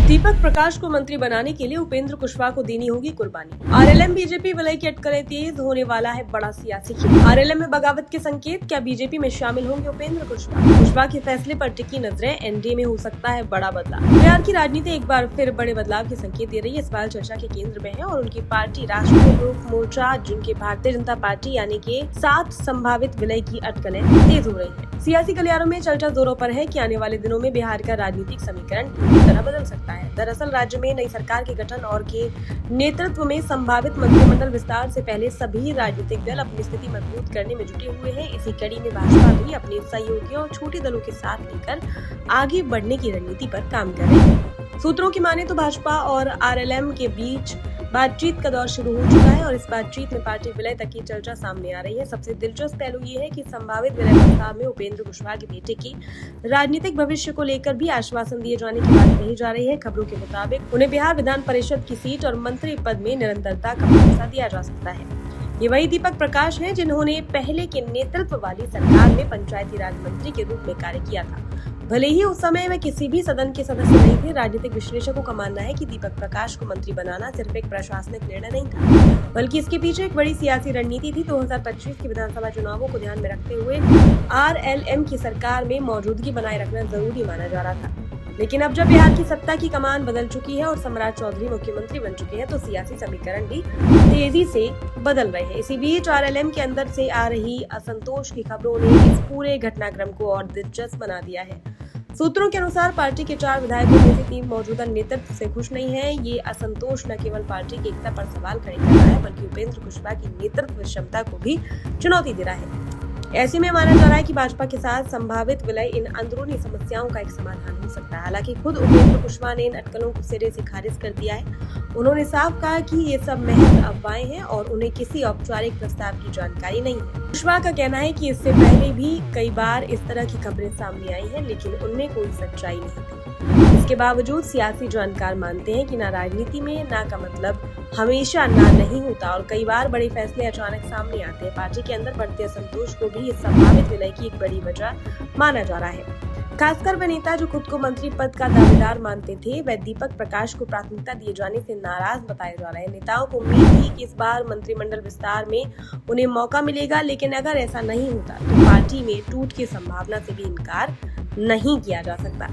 दीपक प्रकाश को मंत्री बनाने के लिए उपेंद्र कुशवाहा को देनी होगी कुर्बानी। आरएलएम बीजेपी विलय की अटकलें तेज, होने वाला है बड़ा सियासी खेल। आरएलएम में बगावत के संकेत, क्या बीजेपी में शामिल होंगे उपेंद्र कुशवाहा? कुशवाहा के फैसले पर टिकी नजरें, एनडीए में हो सकता है बड़ा बदलाव। बिहार की राजनीति एक बार फिर बड़े बदलाव के संकेत दे रही है। इस बार चर्चा के केंद्र में है और उनकी पार्टी राष्ट्रीय लोक मोर्चा, जिनके भारतीय जनता पार्टी यानी के 7 संभावित विलय की अटकलें तेज हो रही है। सियासी गलियारों में चर्चा जोरों पर है कि आने वाले दिनों में बिहार का राजनीतिक समीकरण पूरी तरह बदल सकता है। दरअसल राज्य में नई सरकार के गठन और के नेतृत्व में संभावित मंत्रिमंडल विस्तार से पहले सभी राजनीतिक दल अपनी स्थिति मजबूत करने में जुटे हुए हैं। इसी कड़ी में भाजपा भी अपने सहयोगियों और छोटे दलों के साथ लेकर आगे बढ़ने की रणनीति पर काम कर रही है। सूत्रों की माने तो भाजपा और आरएलएम के बीच बातचीत का दौर शुरू हो चुका है और इस बातचीत में पार्टी विलय तक की चर्चा सामने आ रही है। सबसे दिलचस्प पहलू ये है कि संभावित विलय प्रस्ताव में उपेंद्र कुशवाहा के बेटे की राजनीतिक भविष्य को लेकर भी आश्वासन दिए जाने की बात कही जा रही है। खबरों के मुताबिक उन्हें बिहार विधान परिषद की सीट और मंत्री पद में निरंतरता का भरोसा दिया जा सकता है। ये वही दीपक प्रकाश हैं जिन्होंने पहले के नेतृत्व वाली सरकार में पंचायती राज मंत्री के रूप में कार्य किया था। भले ही उस समय वे किसी भी सदन के सदस्य नहीं थे, राजनीतिक विश्लेषकों का मानना है कि दीपक प्रकाश को मंत्री बनाना सिर्फ एक प्रशासनिक निर्णय नहीं था, बल्कि इसके पीछे एक बड़ी सियासी रणनीति थी। 2025 के विधानसभा चुनावों को ध्यान में रखते हुए आरएलएम की सरकार में मौजूदगी बनाए रखना जरूरी माना जा रहा था। लेकिन अब जब बिहार की सत्ता की कमान बदल चुकी है और सम्राट चौधरी मुख्यमंत्री बन चुके हैं, तो सियासी समीकरण भी तेजी से बदल रहे हैं। इसी बीच आरएलएम के अंदर से आ रही असंतोष की खबरों ने इस पूरे घटनाक्रम को और दिलचस्प बना दिया है। सूत्रों के अनुसार पार्टी के 4 विधायकों में से 3 मौजूदा नेतृत्व से खुश नहीं है। ये असंतोष न केवल पार्टी की एकता पर सवाल खड़े कर रहा है, बल्कि उपेंद्र कुशवाहा की नेतृत्व क्षमता को भी चुनौती दे रहा है। ऐसे में माना जा रहा है कि भाजपा के साथ संभावित विलय इन अंदरूनी समस्याओं का एक समाधान हो सकता है। हालांकि खुद उपेंद्र कुशवाहा ने इन अटकलों को सिरे से खारिज कर दिया है। उन्होंने साफ कहा कि ये सब महज अफवाहें हैं और उन्हें किसी औपचारिक प्रस्ताव की जानकारी नहीं है। कुशवाहा का कहना है कि इससे पहले भी कई बार इस तरह की खबरें सामने आई हैं, लेकिन उनमें कोई सच्चाई नहीं थी। इसके बावजूद सियासी जानकार मानते हैं कि ना राजनीति में ना का मतलब हमेशा ना नहीं होता और कई बार बड़े फैसले अचानक सामने आते हैं। पार्टी के अंदर बढ़ते असंतोष को भी इस संभावित विलय की एक बड़ी वजह माना जा रहा है। खासकर वे नेता जो खुद को मंत्री पद का दावेदार मानते थे, वह दीपक प्रकाश को प्राथमिकता दिए जाने से नाराज बताए जा रहे हैं। नेताओं को उम्मीद थी कि इस बार मंत्रिमंडल विस्तार में उन्हें मौका मिलेगा, लेकिन अगर ऐसा नहीं होता तो पार्टी में टूट की संभावना से भी इनकार नहीं किया जा सकता।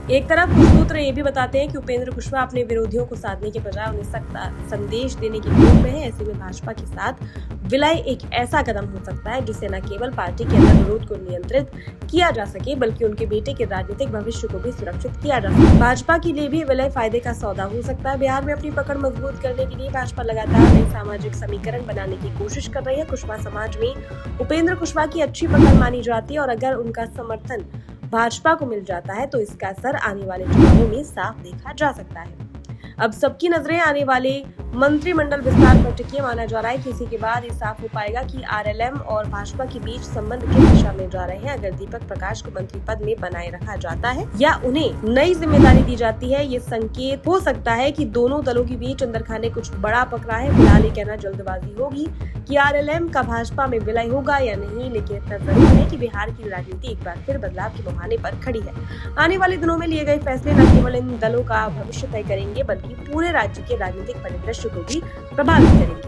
एक तरफ कुछ सूत्र ये भी बताते हैं कि उपेंद्र कुशवाहा अपने विरोधियों को साधने के बजाय उन्हें सख्त संदेश देने की मूड में है। ऐसे में भाजपा के साथ विलय एक ऐसा कदम हो सकता है जिससे न केवल पार्टी के अंदर विरोध को नियंत्रित किया जा सके, बल्कि उनके बेटे के राजनीतिक भविष्य को भी सुरक्षित किया जा सके। भाजपा के लिए भी विलय फायदे का सौदा हो सकता है। बिहार में अपनी पकड़ मजबूत करने के लिए भाजपा लगातार नए सामाजिक समीकरण बनाने की कोशिश कर रही है। कुशवाहा समाज में उपेंद्र कुशवाहा की अच्छी पकड़ मानी जाती है और अगर उनका समर्थन भाजपा को मिल जाता है तो इसका असर आने वाले चुनावों में साफ देखा जा सकता है। अब सबकी नजरें आने वाले मंत्रिमंडल विस्तार पर टिकी है। माना जा रहा है कि इसी के बाद ये साफ हो पाएगा कि आरएलएम और भाजपा के बीच संबंध किस दिशा में जा रहे हैं। अगर दीपक प्रकाश को मंत्री पद में बनाए रखा जाता है या उन्हें नई जिम्मेदारी दी जाती है, ये संकेत हो सकता है कि दोनों दलों के बीच अंदर खाने कुछ बड़ा पकड़ा है। फिलहाल ये कहना जल्दबाजी होगी कि आरएलएम का भाजपा में विलय होगा या नहीं, लेकिन इतना जरूर है कि बिहार की राजनीति एक बार फिर बदलाव के मुहाने पर खड़ी है। आने वाले दिनों में लिए गए फैसले न केवल इन दलों का भविष्य तय करेंगे, बल्कि पूरे राज्य के राजनीतिक परिदृश्य को भी प्रभावित करेंगे।